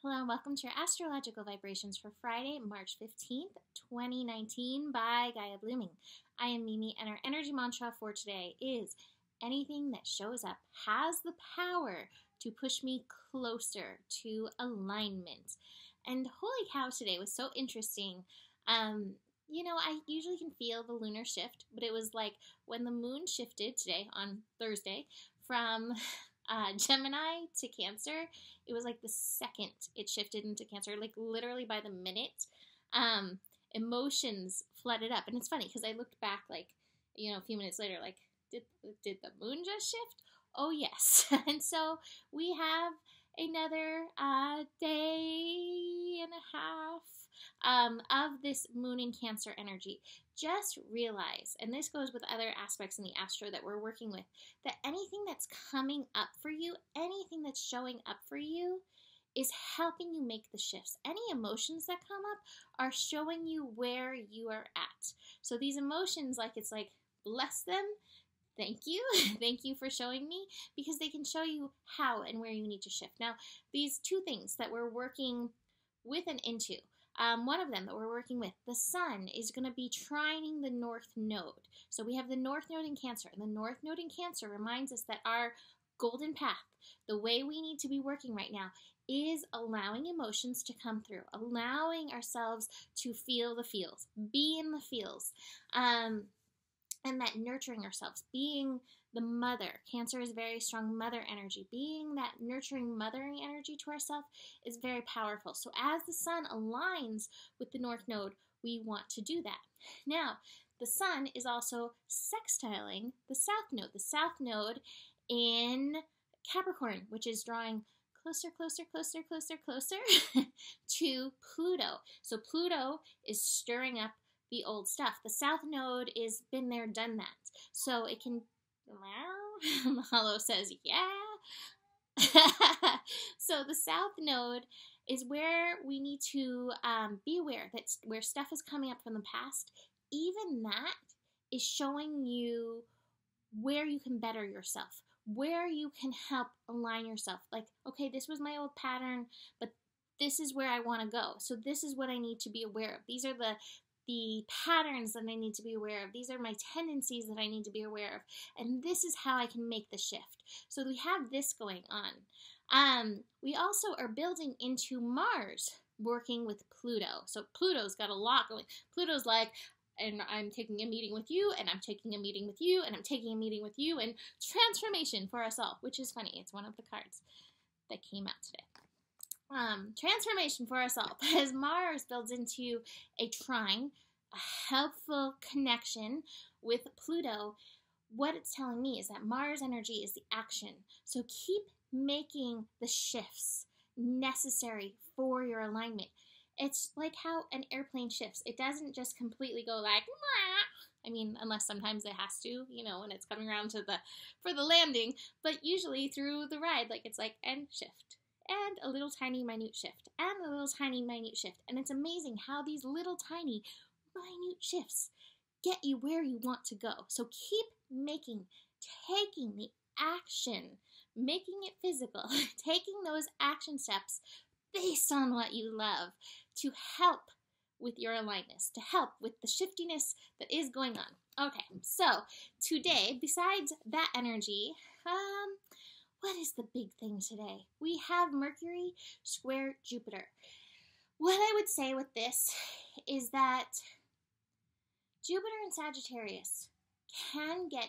Hello and welcome to your astrological vibrations for Friday, March 15th, 2019 by Gaia Blooming. I am Mimi and our energy mantra for today is anything that shows up has the power to push me closer to alignment. And holy cow, today was so interesting. I usually can feel the lunar shift, but it was like when the moon shifted today on Thursday from Gemini to Cancer, it was like the second it shifted into Cancer, like literally by the minute, emotions flooded up. And it's funny because I looked back a few minutes later, like, did the moon just shift? Oh, yes. And so we have another day and a half of this moon in Cancer energy. Just realize, and this goes with other aspects in the astro that we're working with, that anything that's coming up for you, anything that's showing up for you, is helping you make the shifts. Any emotions that come up are showing you where you are at. So these emotions, it's like, bless them. Thank you. Thank you for showing me, because they can show you how and where you need to shift. Now, these two things that we're working with and into, one of them that we're working with, the sun is going to be trining the North Node. So we have the North Node in Cancer, and the North Node in Cancer reminds us that our golden path, the way we need to be working right now, is allowing emotions to come through, allowing ourselves to feel the feels, be in the feels, and that nurturing ourselves, being the mother. Cancer is very strong mother energy. Being that nurturing, mothering energy to ourselves is very powerful. So as the sun aligns with the North Node, we want to do that. Now, the sun is also sextiling the South Node. The South Node in Capricorn, which is drawing closer to Pluto. So Pluto is stirring up the old stuff. The South Node is been there, done that. So it can, Mahalo says, yeah. So the South Node is where we need to be aware that where stuff is coming up from the past, even that is showing you where you can better yourself, where you can help align yourself. Like, okay, this was my old pattern, but this is where I want to go. So this is what I need to be aware of. These are the patterns that I need to be aware of. These are my tendencies that I need to be aware of. And this is how I can make the shift. So we have this going on. We also are building into Mars working with Pluto. So Pluto's got a lot going. Pluto's like, and I'm taking a meeting with you, and I'm taking a meeting with you, and I'm taking a meeting with you, and transformation for us all, which is funny. It's one of the cards that came out today. Transformation for us all. As Mars builds into a trine, a helpful connection with Pluto, what it's telling me is that Mars energy is the action. So keep making the shifts necessary for your alignment. It's like how an airplane shifts. It doesn't just completely go like, I mean, unless sometimes it has to, when it's coming around for the landing, but usually through the ride, it's like, and shift. And a little tiny minute shift, and a little tiny minute shift. And it's amazing how these little tiny minute shifts get you where you want to go. So keep taking the action, making it physical, taking those action steps based on what you love to help with your alignment, to help with the shiftiness that is going on. Okay, so today, besides that energy, what is the big thing today? We have Mercury square Jupiter. What I would say with this is that Jupiter and Sagittarius can get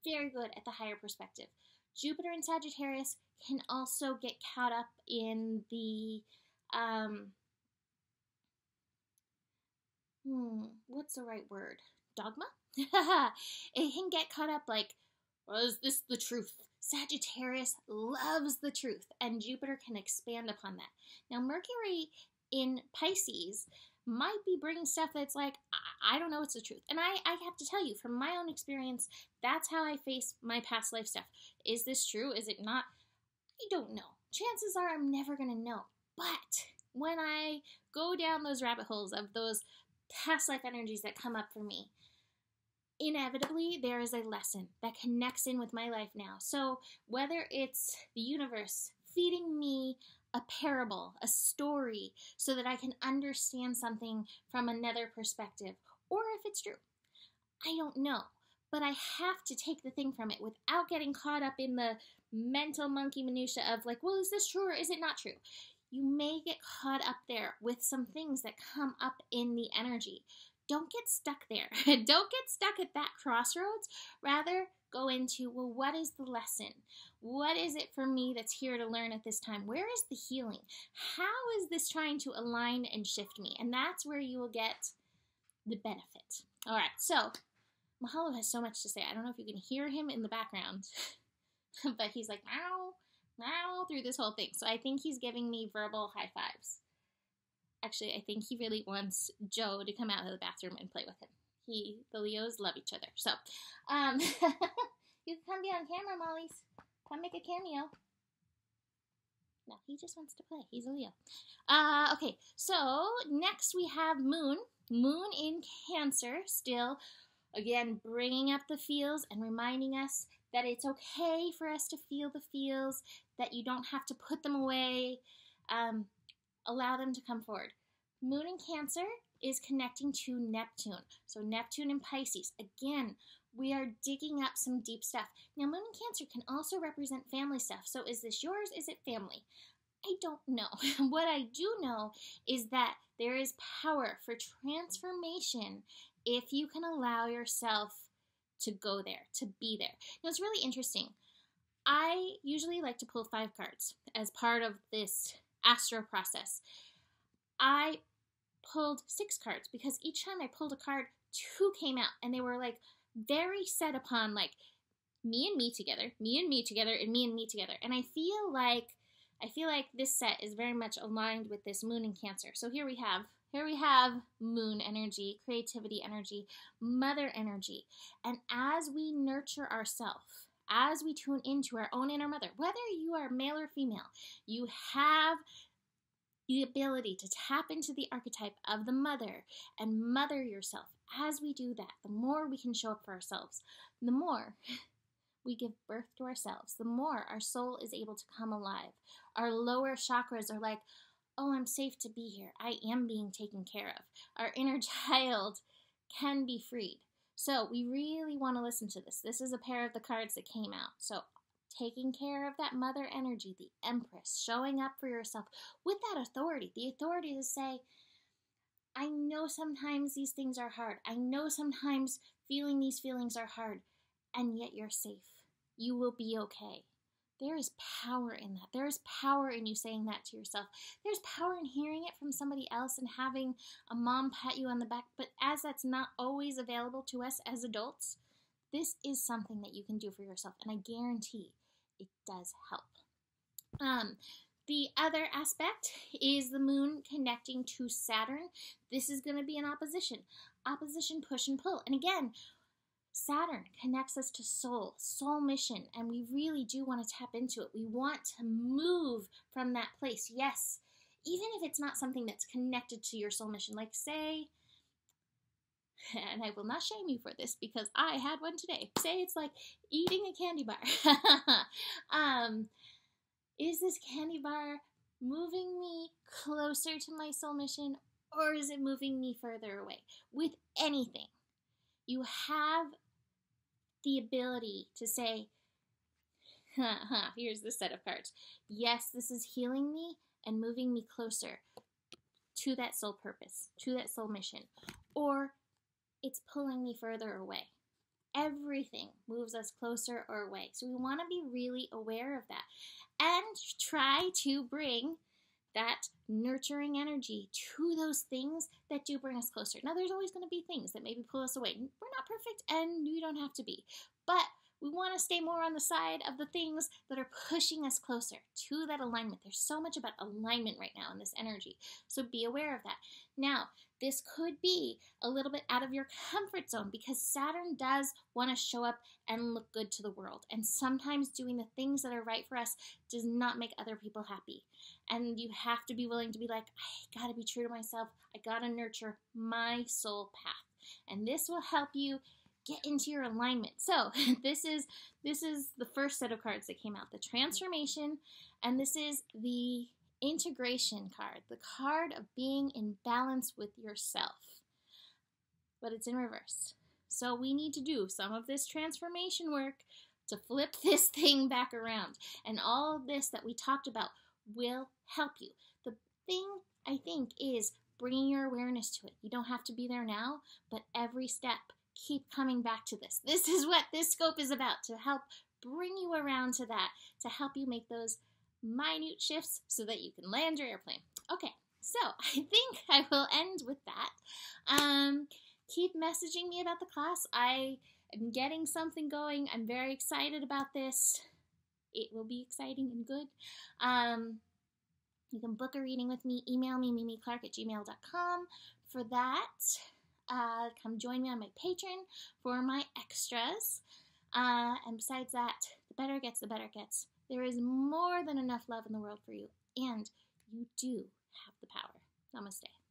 very good at the higher perspective. Jupiter and Sagittarius can also get caught up in the, what's the right word? Dogma? It can get caught up like, well, is this the truth? Sagittarius loves the truth, and Jupiter can expand upon that. Now, Mercury in Pisces might be bringing stuff that's like, I don't know what's the truth. And I have to tell you, from my own experience, that's how I face my past life stuff. Is this true? Is it not? I don't know. Chances are I'm never going to know. But when I go down those rabbit holes of those past life energies that come up for me, inevitably there is a lesson that connects in with my life now. So whether it's the universe feeding me a parable, a story, so that I can understand something from another perspective, or if it's true. I don't know, but I have to take the thing from it without getting caught up in the mental monkey minutia of like, well, is this true or is it not true? You may get caught up there with some things that come up in the energy. Don't get stuck there. Don't get stuck at that crossroads. Rather, go into, well, what is the lesson? What is it for me that's here to learn at this time? Where is the healing? How is this trying to align and shift me? And that's where you will get the benefit. All right, so Mahalo has so much to say. I don't know if you can hear him in the background, but he's like, meow, meow, through this whole thing. So I think he's giving me verbal high fives. Actually, I think he really wants Joe to come out of the bathroom and play with him. The Leos love each other. So, you can come be on camera, Molly's. Come make a cameo. No, he just wants to play. He's a Leo. Okay, so next we have Moon. Moon in Cancer, still, again, bringing up the feels and reminding us that it's okay for us to feel the feels, that you don't have to put them away. Allow them to come forward. Moon in Cancer is connecting to Neptune. So Neptune in Pisces. Again, we are digging up some deep stuff. Now, Moon in Cancer can also represent family stuff. So is this yours? Is it family? I don't know. What I do know is that there is power for transformation if you can allow yourself to go there, to be there. Now, it's really interesting. I usually like to pull 5 cards as part of this astro process. I pulled 6 cards because each time I pulled a card, 2 came out, and they were like very set upon like me and me together, me and me together, and me and me together. And I feel like this set is very much aligned with this Moon in Cancer. So here we have Moon energy, creativity energy, mother energy. And as we nurture ourselves, as we tune into our own inner mother, whether you are male or female, you have the ability to tap into the archetype of the mother and mother yourself. As we do that, the more we can show up for ourselves, the more we give birth to ourselves, the more our soul is able to come alive. Our lower chakras are like, oh, I'm safe to be here. I am being taken care of. Our inner child can be freed. So we really want to listen to this. This is a pair of the cards that came out. So taking care of that mother energy, the Empress, showing up for yourself with that authority, the authority to say, I know sometimes these things are hard. I know sometimes feeling these feelings are hard, and yet you're safe. You will be okay. There is power in that. There is power in you saying that to yourself. There's power in hearing it from somebody else and having a mom pat you on the back. But as that's not always available to us as adults, this is something that you can do for yourself. And I guarantee it does help. The other aspect is the Moon connecting to Saturn. This is going to be an opposition. Opposition, push and pull. And again, Saturn connects us to soul mission, and we really do want to tap into it. We want to move from that place. Yes, even if it's not something that's connected to your soul mission, like say, and I will not shame you for this because I had one today. Say it's like eating a candy bar. Is this candy bar moving me closer to my soul mission, or is it moving me further away? With anything, you have the ability to say, here's the set of cards. Yes, this is healing me and moving me closer to that soul purpose, to that soul mission, or it's pulling me further away. Everything moves us closer or away. So we want to be really aware of that and try to bring that nurturing energy to those things that do bring us closer. Now, there's always going to be things that maybe pull us away. We're not perfect, and you don't have to be. But we want to stay more on the side of the things that are pushing us closer to that alignment. There's so much about alignment right now in this energy. So be aware of that. Now, this could be a little bit out of your comfort zone because Saturn does want to show up and look good to the world. And sometimes doing the things that are right for us does not make other people happy. And you have to be willing to be like, I got to be true to myself. I got to nurture my soul path. And this will help you get into your alignment. So this is the first set of cards that came out, the transformation, and this is the integration card, the card of being in balance with yourself. But it's in reverse. So we need to do some of this transformation work to flip this thing back around. And all of this that we talked about will help you. The thing, I think, is bringing your awareness to it. You don't have to be there now, but every step, keep coming back to this. This is what this scope is about, to help bring you around to that, to help you make those minute shifts so that you can land your airplane. Okay, so I think I will end with that. Keep messaging me about the class. I am getting something going. I'm very excited about this. It will be exciting and good. You can book a reading with me. Email me, mimiclark@gmail.com for that. Come join me on my Patreon for my extras. And besides that, the better it gets, the better it gets. There is more than enough love in the world for you, and you do have the power. Namaste.